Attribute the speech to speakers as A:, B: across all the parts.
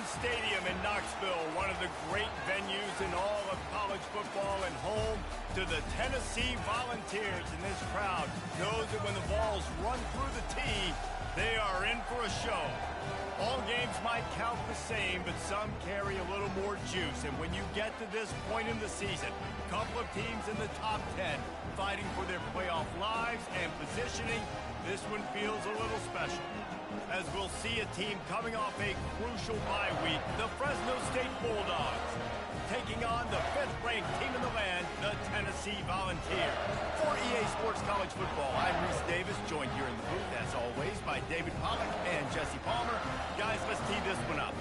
A: Stadium in Knoxville, one of the great venues in all of college football and home to the Tennessee Volunteers. And this crowd knows that when the balls run through the tee, they are in for a show. All games might count the same, but some carry a little more juice. And when you get to this point in the season, a couple of teams in the top 10 fighting for their playoff lives and positioning, this one feels a little special. As we'll see a team coming off a crucial bye week, the Fresno State Bulldogs, taking on the 5th-ranked team in the land, the Tennessee Volunteers. For EA Sports College Football, I'm Reese Davis, joined here in the booth, as always, by David Pollack and Jesse Palmer. Guys, let's tee this one up.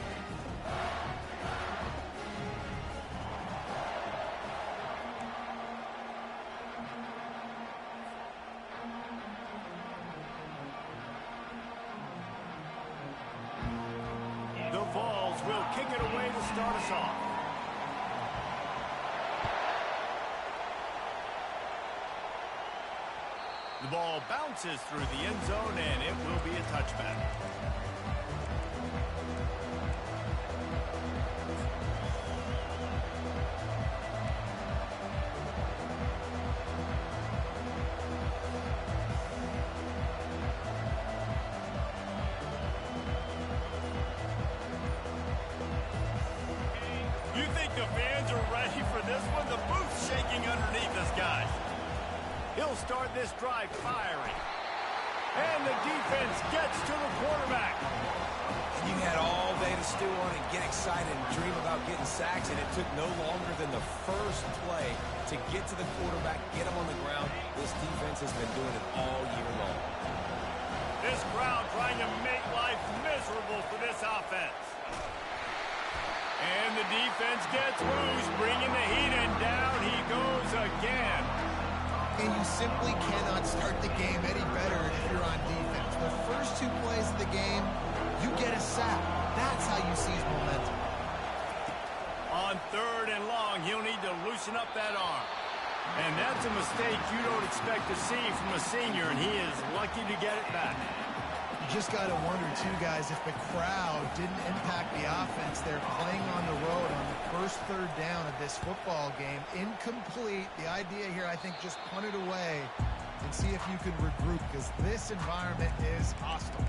A: The Vols will kick it away to start us off. The ball bounces through the end zone, and it will be a touchback. You think the fans are ready for this one? The booth's shaking underneath us, guys. He'll start this drive firing. And the defense gets to the quarterback.
B: You had all day to stew on and get excited and dream about getting sacks, and it took no longer than the first play to get to the quarterback, get him on the ground. This defense has been doing it all year long.
A: This crowd trying to make life miserable for this offense. And the defense gets loose, bringing the heat, and down he goes again.
C: And you simply cannot start the game any better if you're on defense. The first 2 plays of the game, you get a sack. That's how you seize momentum.
A: On 3rd and long, he'll need to loosen up that arm. And that's a mistake you don't expect to see from a senior, and he is lucky to get it back.
C: You just got to wonder, too, guys, if the crowd didn't impact the offense. They're playing on the road on the first 3rd down of this football game. Incomplete. The idea here, I think, just punt it away and see if you can regroup, because this environment is hostile.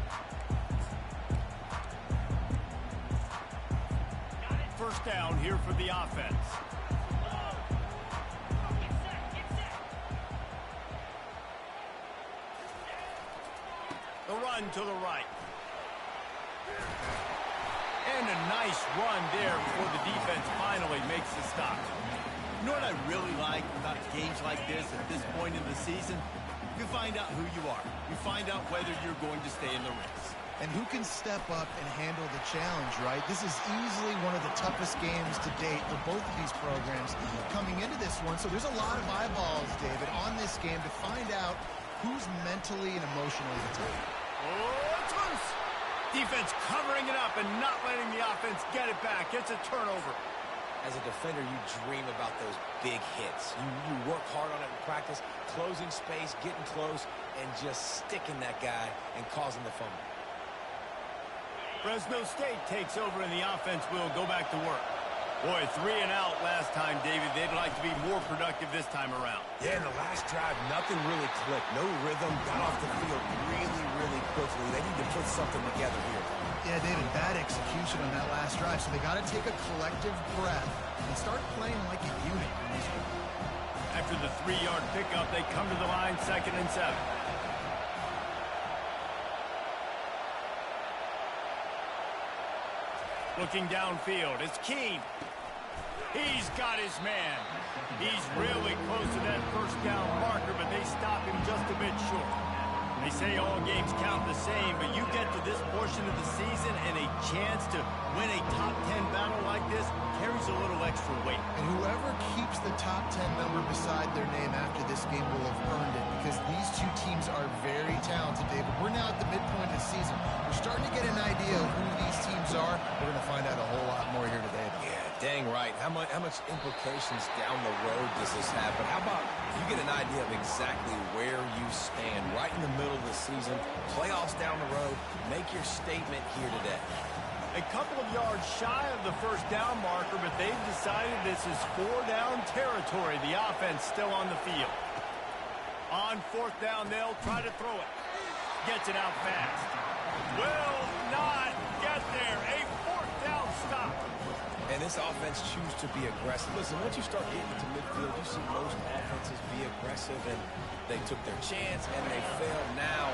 A: First down here for the offense. The run to the right. And a nice run there before the defense finally makes the stop. You know what I really like about games like this at this point in the season? You find out who you are. You find out whether you're going to stay in the race.
C: And who can step up and handle the challenge, right? This is easily one of the toughest games to date for both of these programs coming into this one. So there's a lot of eyeballs, David, on this game to find out who's mentally and emotionally the top.
A: Oh, it's loose. Defense covering it up and not letting the offense get it back. It's a turnover.
B: As a defender, you dream about those big hits. You work hard on it in practice, closing space, getting close, and just sticking that guy and causing the fumble.
A: Fresno State takes over and the offense will go back to work. Boy, 3 and out last time, David. They'd like to be more productive this time around.
B: Yeah, in the last drive, nothing really clicked. No rhythm, got off the field really quickly. They need to put something together here.
C: Yeah, David, bad execution on that last drive, so they got to take a collective breath and start playing like a unit.
A: After the 3-yard pickup, they come to the line, 2nd and 7. Looking downfield, it's Keene. He's got his man. He's really close to that first down marker, but they stop him just a bit short. They say all games count the same, but you get to this portion of the season and a chance to win a top 10 battle like this carries a little extra weight.
C: And whoever keeps the top 10 number beside their name after this game will have earned it, because these 2 teams are very talented, David. We're now at the midpoint of the season. We're starting to get an idea of who these teams are. We're going to find out a whole lot more here today.
B: Yeah, dang right. How much implications down the road does this have? But how about you get an idea of exactly where you stand right in the middle of the season, playoffs down the road, make your statement here today.
A: A couple of yards shy of the first down marker, but they've decided this is 4-down territory. The offense still on the field. On 4th down, they'll try to throw it. Gets it out fast. Will not get there. A 4th down stop.
B: And this offense chooses to be aggressive. Listen, once you start getting to midfield, you see most offenses be aggressive, and they took their chance, and they failed. Now,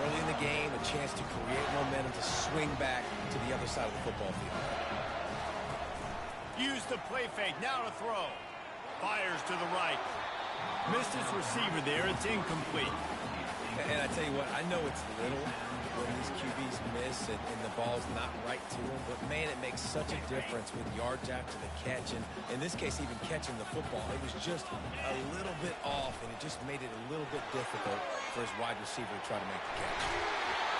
B: early in the game, a chance to create momentum to swing back to the other side of the football field.
A: Use the play fake. Now to throw. Fires to the right. Missed his receiver there. It's incomplete.
B: And I tell you what, I know it's little when these QBs miss and the ball's not right to them, but man, it makes such a difference with yards after the catch, and in this case, even catching the football. It was just a little bit off, and it just made it a little bit difficult for his wide receiver to try to make the catch.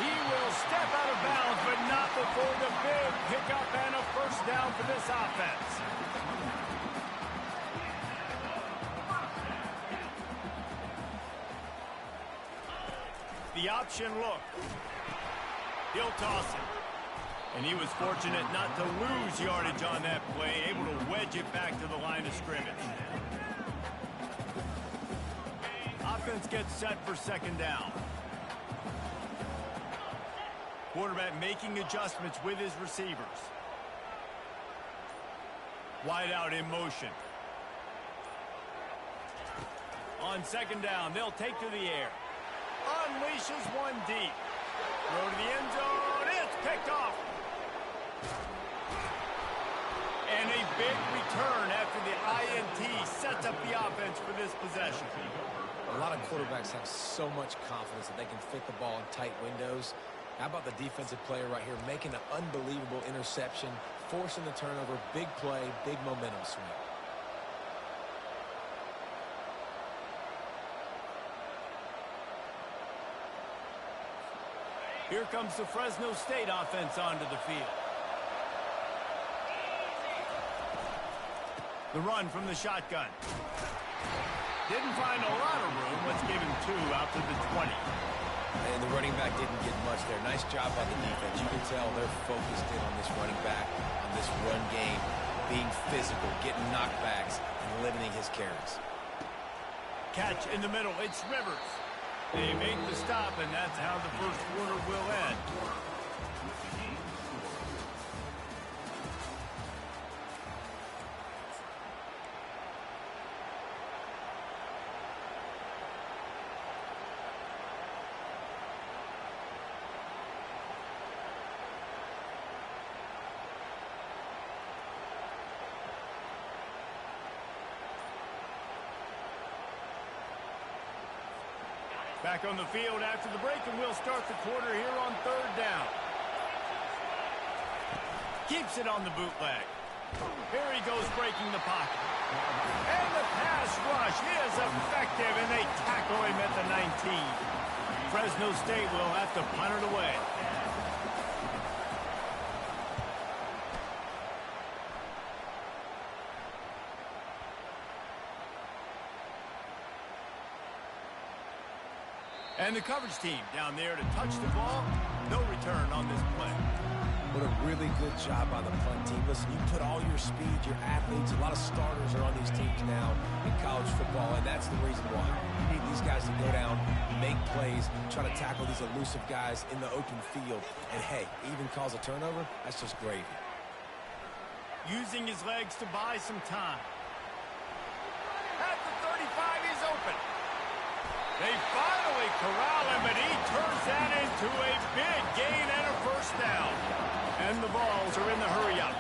A: He will step out of bounds, but not before the big pickup and a first down for this offense. The option look. He'll toss it. And he was fortunate not to lose yardage on that play, able to wedge it back to the line of scrimmage. Offense gets set for 2nd down. Quarterback making adjustments with his receivers. Wide out in motion. On 2nd down, they'll take to the air. Unleashes one deep. Throw to the end zone. It's picked off. And a big return after the INT sets up the offense for this possession.
B: A lot of quarterbacks have so much confidence that they can fit the ball in tight windows. How about the defensive player right here making an unbelievable interception, forcing the turnover, big play, big momentum swing.
A: Here comes the Fresno State offense onto the field. The run from the shotgun. Didn't find a lot of room. Let's give him 2 out to the 20.
B: And the running back didn't get much there. Nice job by the defense. You can tell they're focused in on this running back, on this run game, being physical, getting knockbacks, and limiting his carries.
A: Catch in the middle. It's Rivers. They make the stop, and that's how the first quarter will end. Back on the field after the break, and we'll start the quarter here on 3rd down. Keeps it on the bootleg. Here he goes breaking the pocket. And the pass rush is effective, and they tackle him at the 19. Fresno State will have to punt it away. And the coverage team down there to touch the ball. No return on this play.
B: What a really good job by the punt team. Listen, you put all your speed, your athletes, a lot of starters are on these teams now in college football, and that's the reason why. You need these guys to go down, make plays, try to tackle these elusive guys in the open field. And, hey, even cause a turnover, that's just gravy.
A: Using his legs to buy some time. At the 35, he's open. They finally corral him, but he turns that into a big gain and a first down. And the balls are in the hurry-up.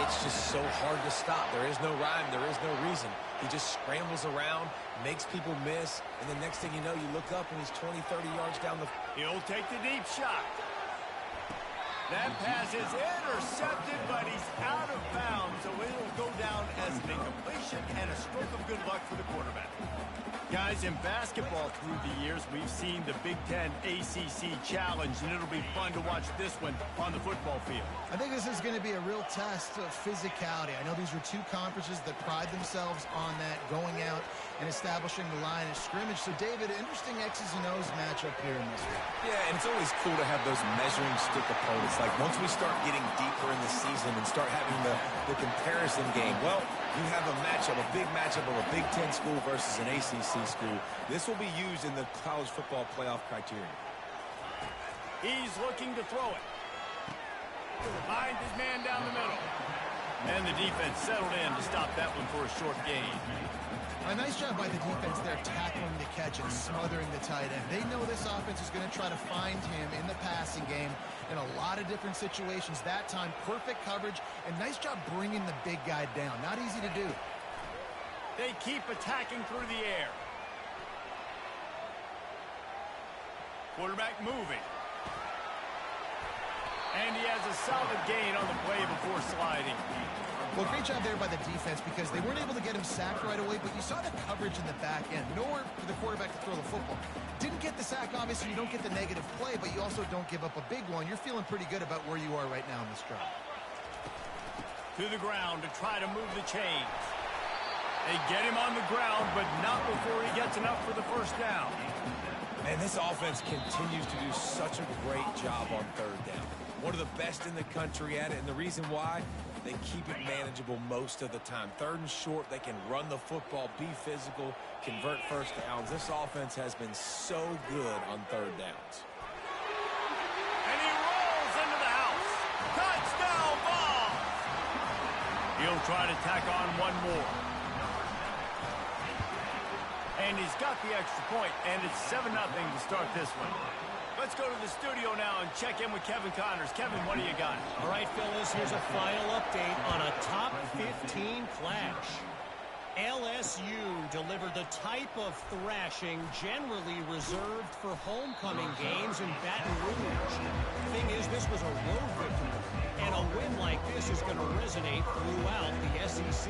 B: It's just so hard to stop. There is no rhyme. There is no reason. He just scrambles around, makes people miss, and the next thing you know, you look up and he's 20, 30 yards down the...
A: He'll take the deep shot. That pass is intercepted, but he's out of bounds, so it'll go down as an incompletion and a stroke of good luck for the quarterback. Guys, in basketball through the years, we've seen the Big Ten ACC Challenge, and it'll be fun to watch this one on the football field.
C: I think this is going to be a real test of physicality. I know these are two conferences that pride themselves on that, going out and establishing the line of scrimmage. So, David, interesting X's and O's matchup here in this one.
B: Yeah, and it's always cool to have those measuring stick opponents. Like, once we start getting deeper in the season and start having the comparison game, well, you have a matchup, a big matchup of a Big Ten school versus an ACC school. This will be used in the college football playoff criteria.
A: He's looking to throw it. Finds his man down the middle. And the defense settled in to stop that one for a short gain.
C: A nice job by the defense there, tackling the catch and smothering the tight end. They know this offense is going to try to find him in the passing game in a lot of different situations. That time, perfect coverage, and nice job bringing the big guy down. Not easy to do.
A: They keep attacking through the air. Quarterback moving. And he has a solid gain on the play before sliding.
C: Well, great job there by the defense because they weren't able to get him sacked right away, but you saw the coverage in the back end. Nowhere for the quarterback to throw the football. Didn't get the sack, obviously. You don't get the negative play, but you also don't give up a big one. You're feeling pretty good about where you are right now in this drive.
A: To the ground to try to move the chains. They get him on the ground, but not before he gets enough for the first down.
B: And this offense continues to do such a great job on third down. One of the best in the country at it, and the reason why, they keep it manageable most of the time. Third and short, they can run the football, be physical, convert first downs. This offense has been so good on third downs.
A: And he rolls into the house. Touchdown ball. He'll try to tack on one more. And he's got the extra point, and it's 7-0 to start this one. Let's go to the studio now and check in with Kevin Connors. Kevin, what do you got?
D: All right, fellas, here's a final update on a top 15 clash. LSU delivered the type of thrashing generally reserved for homecoming games in Baton Rouge. The thing is, this was a road victory, and a win like this is going to resonate throughout the SEC.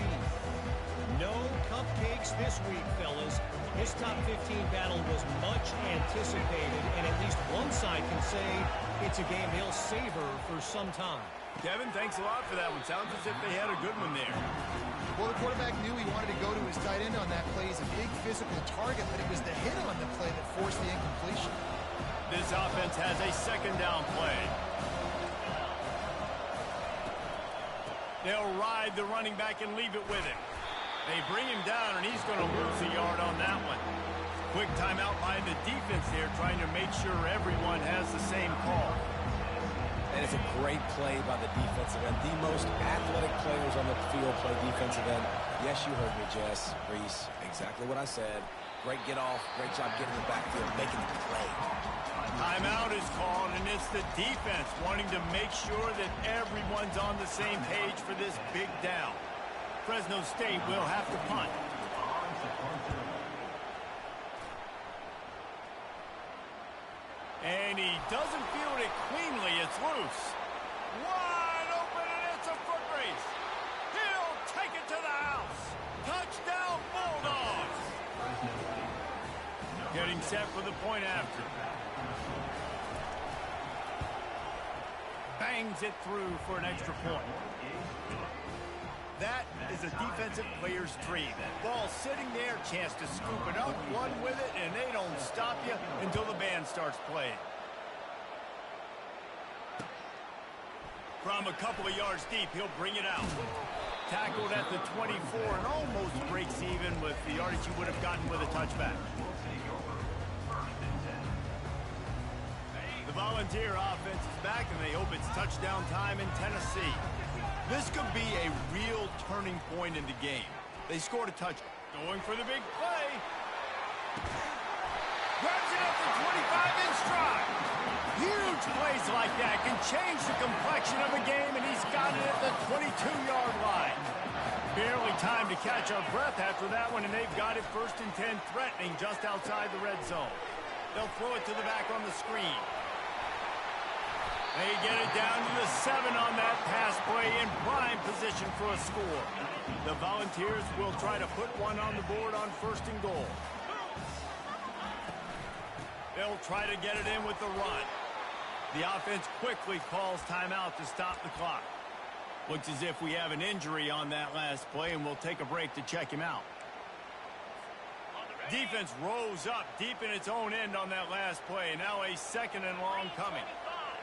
D: No cupcakes this week, fellas. This top 15 battle was much anticipated, and at least one side can say it's a game they'll savor for some time.
A: Kevin, thanks a lot for that one. Sounds as if they had a good one there.
C: Well, the quarterback knew he wanted to go to his tight end on that play. He's a big physical target, but it was the hit on the play that forced the incompletion.
A: This offense has a second down play. They'll ride the running back and leave it with him. They bring him down, and he's going to lose a yard on that one. Quick timeout by the defense there, trying to make sure everyone has the same call.
B: And it's a great play by the defensive end. The most athletic players on the field play defensive end. Yes, you heard me, Jess, Reese. Exactly what I said. Great get off. Great job getting in the backfield, making the play.
A: Timeout is called, and it's the defense wanting to make sure that everyone's on the same page for this big down. Fresno State will have to punt. And he doesn't field it cleanly. It's loose. Wide open, and it's a foot race. He'll take it to the house. Touchdown, Bulldogs. Getting set for the point after. Bangs it through for an extra point. That is a defensive player's dream. Ball sitting there, chance to scoop it up, run with it, and they don't stop you until the band starts playing. From a couple of yards deep, he'll bring it out. Tackled at the 24 and almost breaks even with the yardage he would have gotten with a touchback. The Volunteer offense is back, and they hope it's touchdown time in Tennessee. This could be a real turning point in the game. They scored a touchdown. Going for the big play. Grabs it up the 25 in stride. Huge plays like that can change the complexion of a game, and he's got it at the 22-yard line. Barely time to catch our breath after that one, and they've got it 1st and 10, threatening just outside the red zone. They'll throw it to the back on the screen. They get it down to the 7 on that pass play in prime position for a score. The Volunteers will try to put one on the board on 1st and goal. They'll try to get it in with the run. The offense quickly calls timeout to stop the clock. Looks as if we have an injury on that last play, and we'll take a break to check him out. Defense rose up deep in its own end on that last play. Now a 2nd and long coming.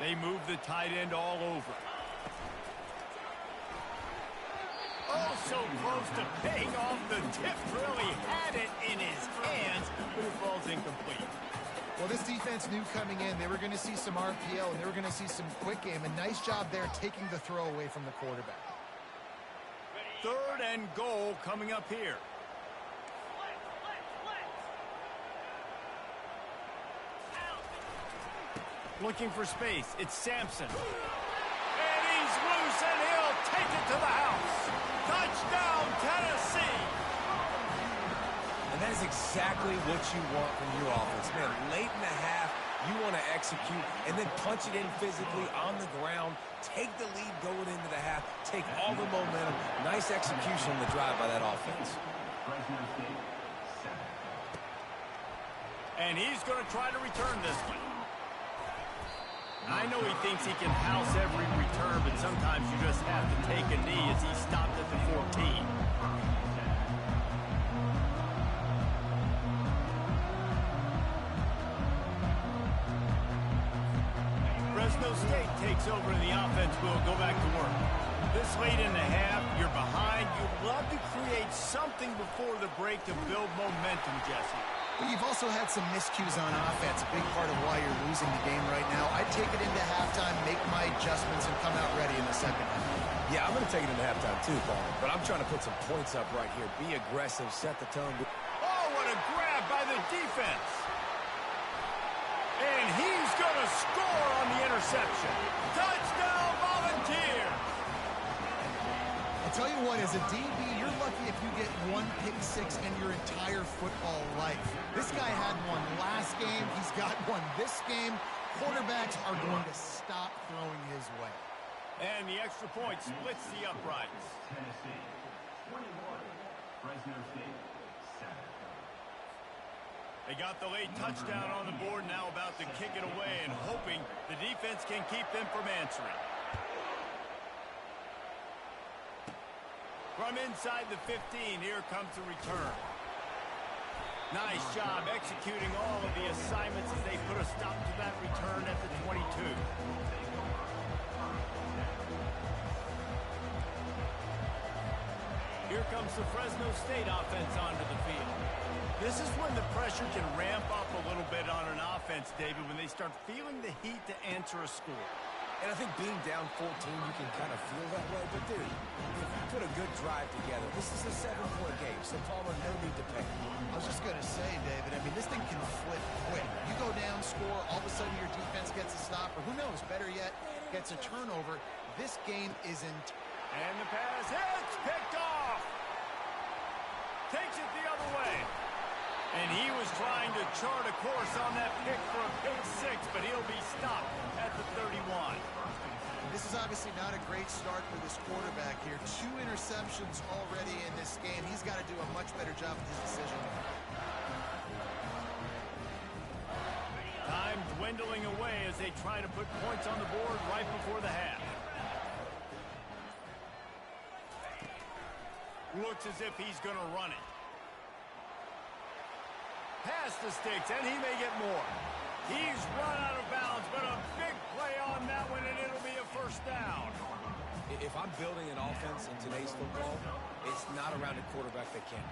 A: They move the tight end all over. Oh, so close to paying off the tip drill. He had it in his hands, but it falls incomplete.
C: Well, this defense knew coming in they were going to see some RPO and they were going to see some quick game. A nice job there taking the throw away from the quarterback.
A: 3rd and goal coming up here. Looking for space. It's Sampson. And he's loose, and he'll take it to the house. Touchdown, Tennessee.
B: And that is exactly what you want from your offense. Man, late in the half, you want to execute and then punch it in physically on the ground, take the lead going into the half, take all the momentum. Nice execution on the drive by that offense.
A: And he's going to try to return this one. I know he thinks he can house every return, but sometimes you just have to take a knee as he stopped at the 14. Fresno State takes over and the offense will go back to work. This late in the half, you're behind. You'd love to create something before the break to build momentum, Jesse.
C: But you've also had some miscues on offense, a big part of why you're losing the game right now. I'd take it into halftime, make my adjustments, and come out ready in the second half.
B: Yeah, I'm going to take it into halftime too, Paul. But I'm trying to put some points up right here. Be aggressive, set the tone.
A: Oh, what a grab by the defense. And he's going to score on the interception. Touchdown, Volunteers.
C: I'll tell you what, as a DB, you're lucky if you get one pick six in your entire football life. This guy had one last game. He's got one this game. Quarterbacks are going to stop throwing his way.
A: And the extra point splits the uprights.
E: Tennessee, 21. Fresno State, 7.
A: They got the late touchdown on the board, now about to kick it away and hoping the defense can keep them from answering. From inside the 15, here comes the return. Nice job executing all of the assignments as they put a stop to that return at the 22. Here comes the Fresno State offense onto the field. This is when the pressure can ramp up a little bit on an offense, David, when they start feeling the heat to answer a score.
B: And I think being down 14, you can kind of feel that way. But, dude, if you put a good drive together, this is a 7-point game, so Palmer, no need to panic.
C: I was just going to say, David, I mean, this thing can flip quick. You go down, score, all of a sudden your defense gets a stop, or who knows, better yet, gets a turnover. This game isn't.
A: And the pass hits, picked off. Takes it the other way. And he was trying to chart a course on that pick for a pick six, but he'll be stopped at the 31.
C: This is obviously not a great start for this quarterback here. 2 interceptions already in this game. He's got to do a much better job with his decision.
A: Time dwindling away as they try to put points on the board right before the half. Looks as if he's going to run it. Past the sticks, and he may get more. He's run out of bounds, but a big play on that one, and it'll be a first down.
B: If I'm building an offense in today's football, it's not around a quarterback that can't.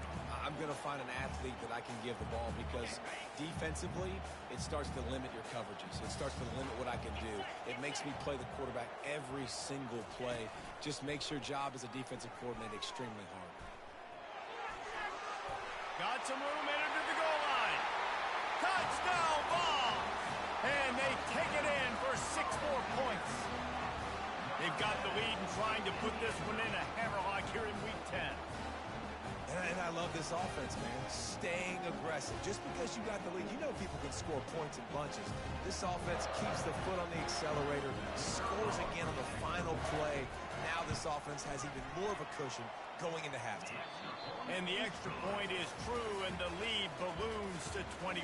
B: I'm going to find an athlete that I can give the ball because defensively, it starts to limit your coverages. It starts to limit what I can do. It makes me play the quarterback every single play. Just makes your job as a defensive coordinator extremely hard.
A: Got some room in under the goal line. Touchdown ball. And they take it in for 6 more points. They've got the lead and trying to put this one in a hammerlock here in week 10.
B: And I love this offense, man. Staying aggressive. Just because you got the lead, you know people can score points in bunches. This offense keeps the foot on the accelerator, scores again on the final play. Now this offense has even more of a cushion going into halftime.
A: And the extra point is true, and the lead balloons to 21.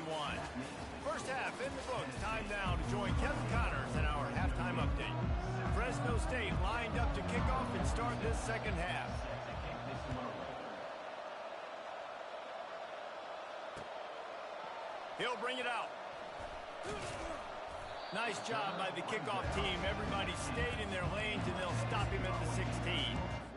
A: First half in the books. Time now to join Kevin Connors in our halftime update. Fresno State lined up to kick off and start this second half. He'll bring it out. Nice job by the kickoff team. Everybody stayed in their lanes, and they'll stop him at the 16.